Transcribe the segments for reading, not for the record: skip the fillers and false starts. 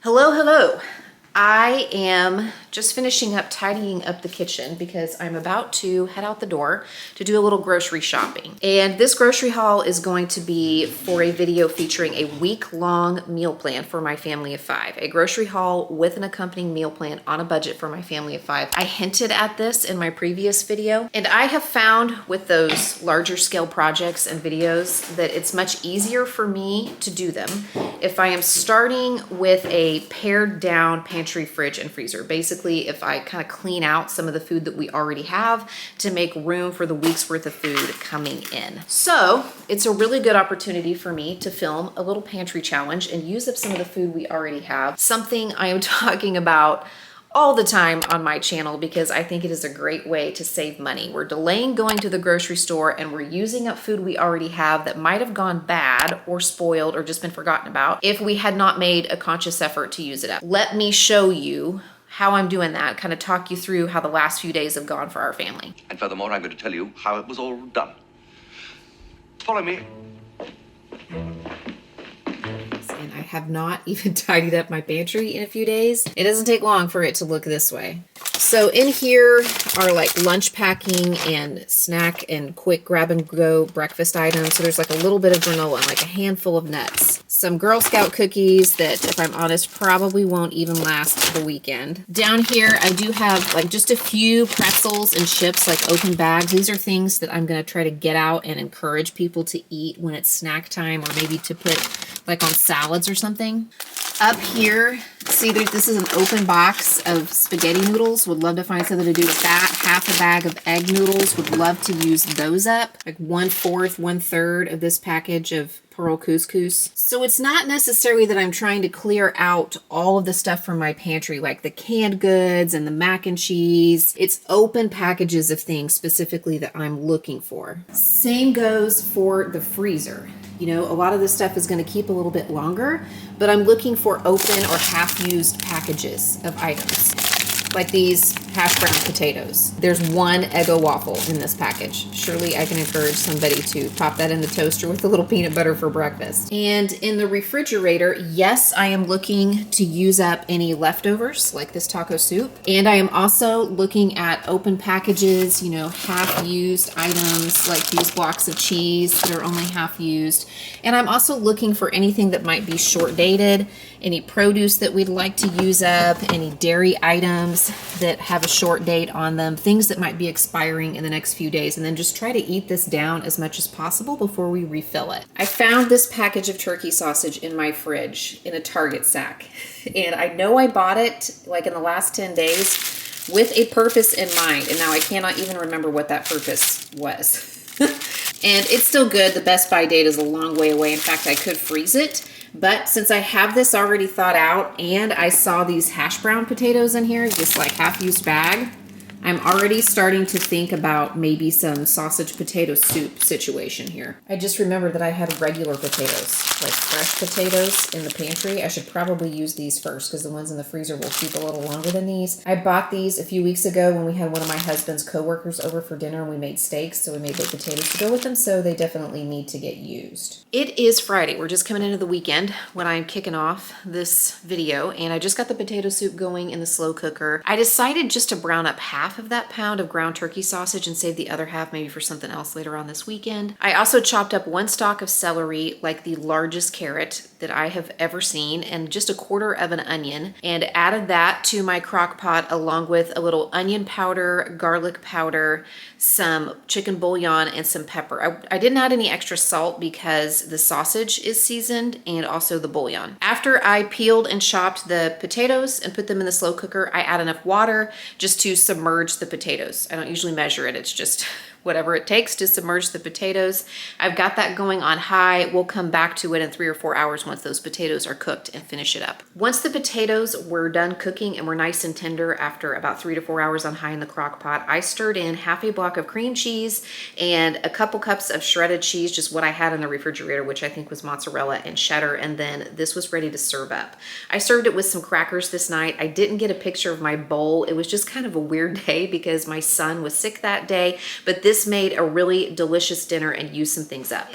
Hello, hello. I am just finishing up tidying up the kitchen because I'm about to head out the door to do a little grocery shopping. And this grocery haul is going to be for a video featuring a week-long meal plan for my family of 5. A grocery haul with an accompanying meal plan on a budget for my family of 5. I hinted at this in my previous video, and I have found with those larger scale projects and videos that it's much easier for me to do them if I am starting with a pared down pantry, fridge, and freezer. Basically, if I kind of clean out some of the food that we already have to make room for the week's worth of food coming in. So it's a really good opportunity for me to film a little pantry challenge and use up some of the food we already have. Something I am talking about all the time on my channel because I think it is a great way to save money. We're delaying going to the grocery store and we're using up food we already have that might have gone bad or spoiled or just been forgotten about if we had not made a conscious effort to use it up. Let me show you how I'm doing that, kind of talk you through how the last few days have gone for our family. And furthermore, I'm going to tell you how it was all done. Follow me. And I have not even tidied up my pantry in a few days. It doesn't take long for it to look this way. So in here are like lunch packing and snack and quick grab and go breakfast items. So there's like a little bit of granola and like a handful of nuts. Some Girl Scout cookies that, if I'm honest, probably won't even last the weekend. Down here, I do have like just a few pretzels and chips, like open bags. These are things that I'm gonna try to get out and encourage people to eat when it's snack time, or maybe to put like on salads or something. Up here, see, this is an open box of spaghetti noodles. Would love to find something to do with that. Half a bag of egg noodles. Would love to use those up. Like 1/4, 1/3 of this package of pearl couscous. So it's not necessarily that I'm trying to clear out all of the stuff from my pantry, like the canned goods and the mac and cheese. It's open packages of things specifically that I'm looking for. Same goes for the freezer. You know, a lot of this stuff is going to keep a little bit longer, but I'm looking for open or half-used packages of items. Like these hash brown potatoes. There's one Eggo waffle in this package. Surely I can encourage somebody to pop that in the toaster with a little peanut butter for breakfast. And in the refrigerator, yes, I am looking to use up any leftovers like this taco soup. And I am also looking at open packages, you know, half-used items like these blocks of cheese that are only half used. And I'm also looking for anything that might be short dated, any produce that we'd like to use up, any dairy items that have a short date on them, things that might be expiring in the next few days, and then just try to eat this down as much as possible before we refill it. I found this package of turkey sausage in my fridge in a Target sack, and I know I bought it like in the last 10 days with a purpose in mind, and now I cannot even remember what that purpose was. And it's still good. The best by date is a long way away. In fact, I could freeze it. But since I have this already thought out and I saw these hash brown potatoes in here, this like half-used bag, I'm already starting to think about maybe some sausage potato soup situation here. I just remembered that I had regular potatoes, like fresh potatoes in the pantry. I should probably use these first because the ones in the freezer will keep a little longer than these. I bought these a few weeks ago when we had one of my husband's coworkers over for dinner and we made steaks, so we made baked potatoes to go with them, so they definitely need to get used. It is Friday. We're just coming into the weekend when I'm kicking off this video, and I just got the potato soup going in the slow cooker. I decided just to brown up half of that pound of ground turkey sausage and save the other half maybe for something else later on this weekend. I also chopped up 1 stalk of celery, like the largest carrot that I have ever seen, and just 1/4 of an onion, and added that to my crock pot along with a little onion powder, garlic powder, some chicken bouillon, and some pepper. I didn't add any extra salt because the sausage is seasoned and also the bouillon. After I peeled and chopped the potatoes and put them in the slow cooker, I add enough water just to submerge the potatoes. I don't usually measure it, it's just whatever it takes to submerge the potatoes. I've got that going on high. We'll come back to it in 3 or 4 hours once those potatoes are cooked and finish it up. Once the potatoes were done cooking and were nice and tender after about 3 to 4 hours on high in the crock pot, I stirred in half a block of cream cheese and a couple cups of shredded cheese, just what I had in the refrigerator, which I think was mozzarella and cheddar, and then this was ready to serve up. I served it with some crackers this night. I didn't get a picture of my bowl. It was just kind of a weird day because my son was sick that day, but this made a really delicious dinner and used some things up.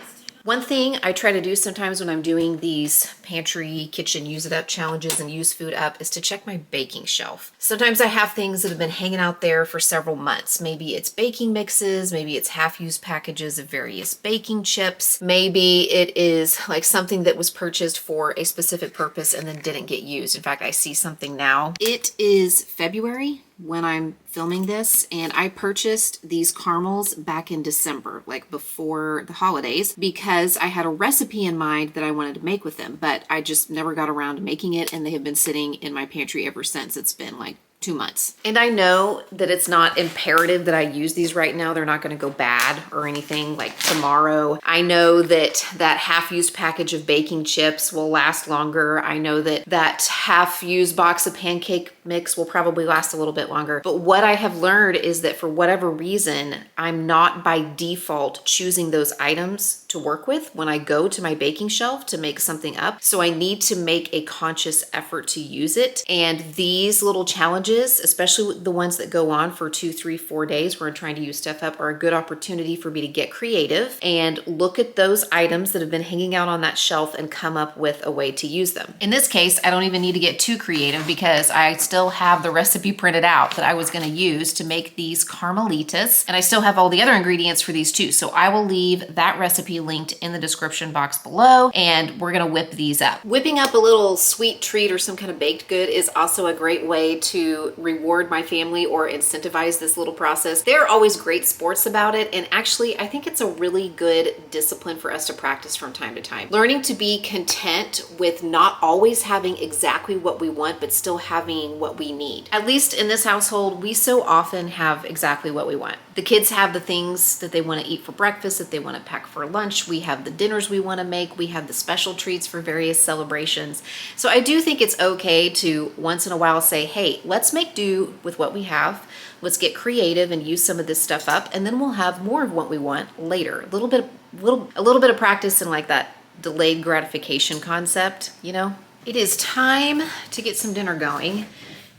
One thing I try to do sometimes when I'm doing these pantry kitchen use it up challenges and use food up is to check my baking shelf. Sometimes I have things that have been hanging out there for several months. Maybe it's baking mixes, maybe it's half-used packages of various baking chips. Maybe it is like something that was purchased for a specific purpose and then didn't get used. In fact, I see something now. It is February when I'm filming this, and I purchased these caramels back in December, like before the holidays, because I had a recipe in mind that I wanted to make with them, but I just never got around to making it, and they have been sitting in my pantry ever since. It's been like 2 months. And I know that it's not imperative that I use these right now. They're not going to go bad or anything like tomorrow. I know that that half-used package of baking chips will last longer. I know that that half-used box of pancake mix will probably last a little bit longer. But what I have learned is that for whatever reason, I'm not by default choosing those items to work with when I go to my baking shelf to make something up. So I need to make a conscious effort to use it. And these little challenges, especially the ones that go on for 2, 3, 4 days where I'm trying to use stuff up, are a good opportunity for me to get creative and look at those items that have been hanging out on that shelf and come up with a way to use them. In this case, I don't even need to get too creative because I still have the recipe printed out that I was going to use to make these carmelitas, and I still have all the other ingredients for these too. So I will leave that recipe linked in the description box below, and we're going to whip these up. Whipping up a little sweet treat or some kind of baked good is also a great way to reward my family or incentivize this little process. They're always great sports about it, and actually I think it's a really good discipline for us to practice from time to time. Learning to be content with not always having exactly what we want, but still having what we need. At least in this household, we so often have exactly what we want. The kids have the things that they want to eat for breakfast, that they want to pack for lunch. We have the dinners we want to make. We have the special treats for various celebrations. So I do think it's okay to once in a while say, hey, let's make do with what we have. Let's get creative and use some of this stuff up, and then we'll have more of what we want later. A little bit of practice and like that delayed gratification concept, you know? It is time to get some dinner going.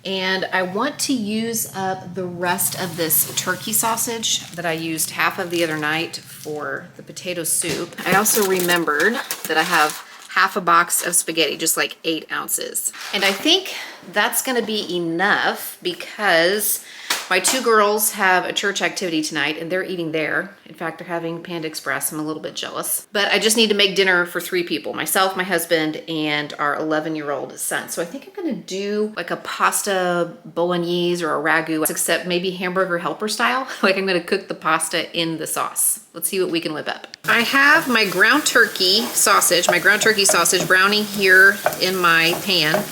And I want to use up the rest of this turkey sausage that I used half of the other night for the potato soup. I also remembered that I have half a box of spaghetti, just like 8 ounces. And I think that's gonna be enough because my 2 girls have a church activity tonight and they're eating there. In fact, they're having Panda Express. I'm a little bit jealous. But I just need to make dinner for 3 people, myself, my husband, and our 11-year-old son. So I think I'm gonna do like a pasta bolognese or a ragu, except maybe hamburger helper style. Like I'm gonna cook the pasta in the sauce. Let's see what we can whip up. I have my ground turkey sausage browning here in my pan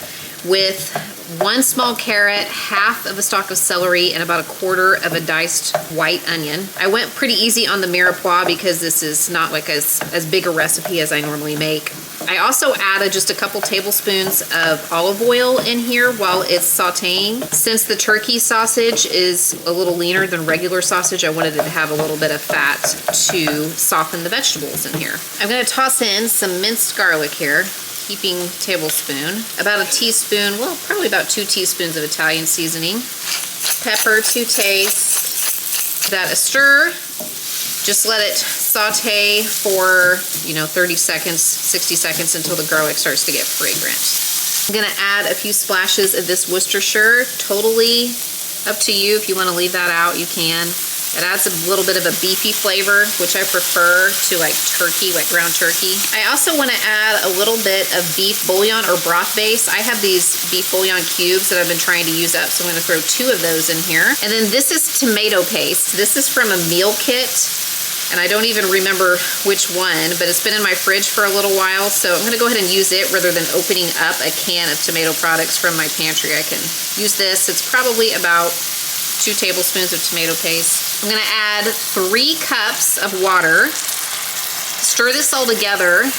with 1 small carrot, half of a stalk of celery, and about 1/4 of a diced white onion. I went pretty easy on the mirepoix because this is not like as big a recipe as I normally make. I also added just a couple tablespoons of olive oil in here while it's sauteing. Since the turkey sausage is a little leaner than regular sausage, I wanted it to have a little bit of fat to soften the vegetables in here. I'm gonna toss in some minced garlic here. Heaping tablespoon, about a teaspoon, well, probably about 2 teaspoons of Italian seasoning, pepper to taste, that a stir, just let it saute for, 30 seconds, 60 seconds until the garlic starts to get fragrant. I'm gonna add a few splashes of this Worcestershire, totally up to you. If you wanna leave that out, you can. It adds a little bit of a beefy flavor, which I prefer to like turkey, like ground turkey. I also want to add a little bit of beef bouillon or broth base. I have these beef bouillon cubes that I've been trying to use up, so I'm going to throw 2 of those in here. And then this is tomato paste. This is from a meal kit, and I don't even remember which one, but it's been in my fridge for a little while, so I'm going to go ahead and use it rather than opening up a can of tomato products from my pantry. I can use this. It's probably about 2 tablespoons of tomato paste. I'm gonna add 3 cups of water. Stir this all together,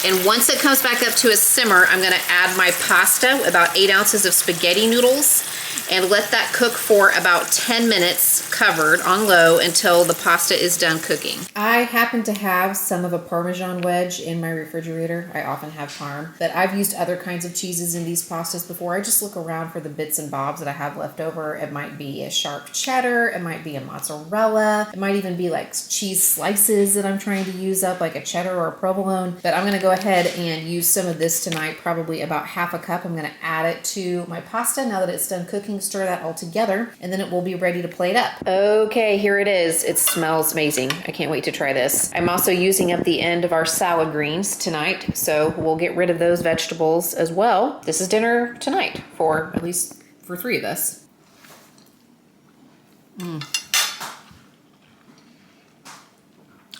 and once it comes back up to a simmer, I'm gonna add my pasta, about 8 ounces of spaghetti noodles. and let that cook for about 10 minutes covered on low until the pasta is done cooking. I happen to have some of a Parmesan wedge in my refrigerator. I often have Parm, but I've used other kinds of cheeses in these pastas before. I just look around for the bits and bobs that I have left over. It might be a sharp cheddar, it might be a mozzarella, it might even be like cheese slices that I'm trying to use up, like a cheddar or a provolone. But I'm gonna go ahead and use some of this tonight, probably about half a cup. I'm gonna add it to my pasta now that it's done cooking, stir that all together, and then it will be ready to plate up. Okay, here it is. It smells amazing. I can't wait to try this. I'm also using up the end of our salad greens tonight, so we'll get rid of those vegetables as well. This is dinner tonight for at least for 3 of us.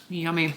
Yummy.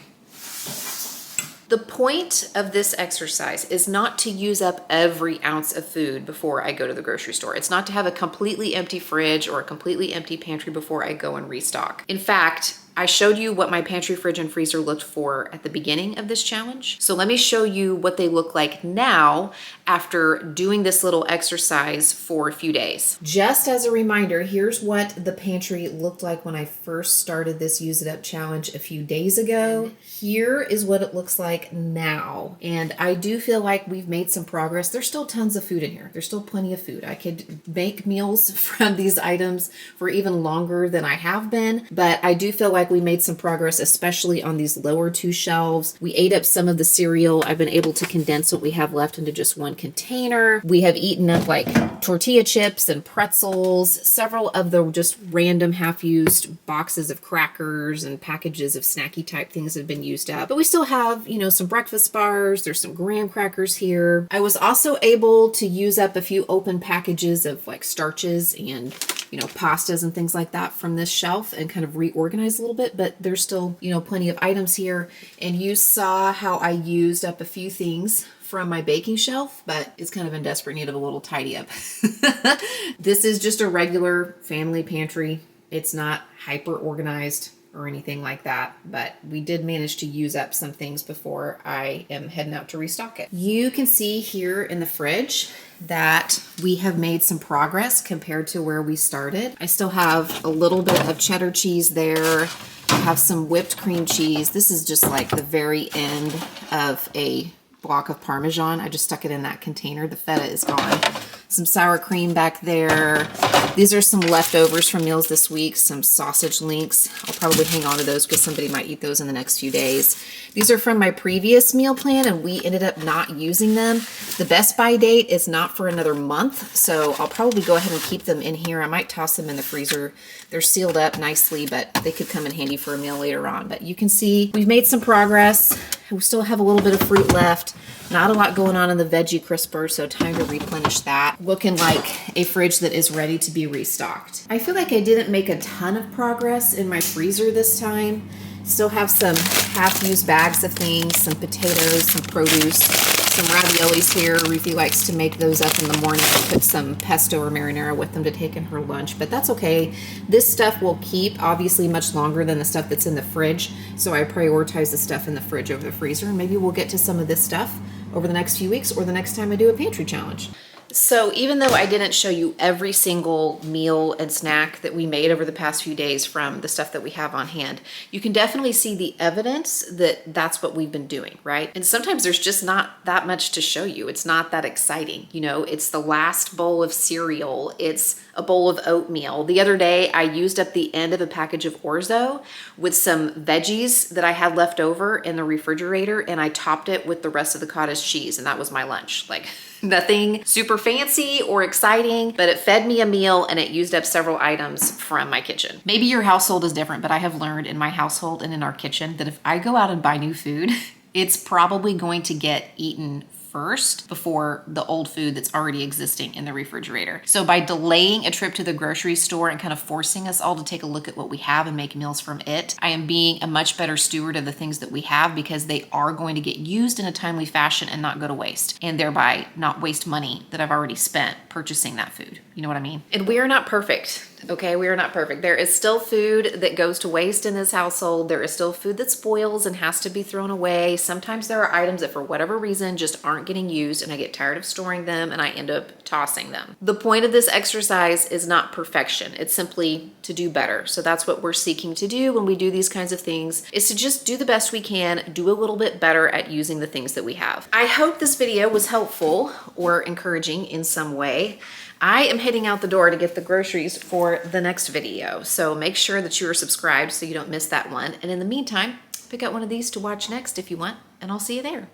The point of this exercise is not to use up every ounce of food before I go to the grocery store. It's not to have a completely empty fridge or a completely empty pantry before I go and restock. In fact, I showed you what my pantry, fridge, and freezer looked for at the beginning of this challenge. So let me show you what they look like now after doing this little exercise for a few days. Just as a reminder, here's what the pantry looked like when I first started this Use It Up challenge a few days ago. Here is what it looks like now. And I do feel like we've made some progress. There's still tons of food in here. There's still plenty of food. I could make meals from these items for even longer than I have been, but I do feel like we made some progress, especially on these lower 2 shelves. We ate up some of the cereal. I've been able to condense what we have left into just one container. We have eaten up like tortilla chips and pretzels, several of the just random half-used boxes of crackers and packages of snacky type things have been used up. But we still have, you know, some breakfast bars. There's some graham crackers here. I was also able to use up a few open packages of like starches and, you know, pastas and things like that from this shelf and kind of reorganize a little bit, but there's still, you know, plenty of items here. And you saw how I used up a few things from my baking shelf, but it's kind of in desperate need of a little tidy up. This is just a regular family pantry. It's not hyper organized or anything like that, but we did manage to use up some things before I am heading out to restock it. You can see here in the fridge that we have made some progress compared to where we started. I still have a little bit of cheddar cheese there. I have some whipped cream cheese. This is just like the very end of a block of Parmesan. I just stuck it in that container. The feta is gone. Some sour cream back there. These are some leftovers from meals this week, some sausage links. I'll probably hang on to those because somebody might eat those in the next few days. These are from my previous meal plan and we ended up not using them. The best by date is not for another month, so I'll probably go ahead and keep them in here. I might toss them in the freezer. They're sealed up nicely, but they could come in handy for a meal later on. But you can see we've made some progress. We still have a little bit of fruit left. Not a lot going on in the veggie crisper, so time to replenish that. Looking like a fridge that is ready to be restocked. I feel like I didn't make a ton of progress in my freezer this time. Still have some half-used bags of things, some potatoes, some produce, some raviolis here. Ruthie likes to make those up in the morning and put some pesto or marinara with them to take in her lunch, but that's okay. This stuff will keep obviously much longer than the stuff that's in the fridge, so I prioritize the stuff in the fridge over the freezer, and maybe we'll get to some of this stuff over the next few weeks or the next time I do a pantry challenge. So even though I didn't show you every single meal and snack that we made over the past few days from the stuff that we have on hand, you can definitely see the evidence that that's what we've been doing, right? And sometimes there's just not that much to show you. It's not that exciting. You know, it's the last bowl of cereal. It's a bowl of oatmeal. The other day, I used up the end of a package of orzo with some veggies that I had left over in the refrigerator, and I topped it with the rest of the cottage cheese, and that was my lunch. Like, nothing super fancy or exciting, but it fed me a meal and it used up several items from my kitchen. Maybe your household is different, but I have learned in my household and in our kitchen that if I go out and buy new food, it's probably going to get eaten first before the old food that's already existing in the refrigerator. So by delaying a trip to the grocery store and kind of forcing us all to take a look at what we have and make meals from it, I am being a much better steward of the things that we have because they are going to get used in a timely fashion and not go to waste, and thereby not waste money that I've already spent purchasing that food. You know what I mean? And we are not perfect. Okay, we are not perfect. There is still food that goes to waste in this household. There is still food that spoils and has to be thrown away. Sometimes there are items that for whatever reason just aren't getting used and I get tired of storing them and I end up tossing them. The point of this exercise is not perfection. It's simply to do better. So that's what we're seeking to do when we do these kinds of things, is to just do the best we can, do a little bit better at using the things that we have. I hope this video was helpful or encouraging in some way. I am heading out the door to get the groceries for the next video. So make sure that you are subscribed so you don't miss that one. And in the meantime, pick out one of these to watch next if you want, and I'll see you there.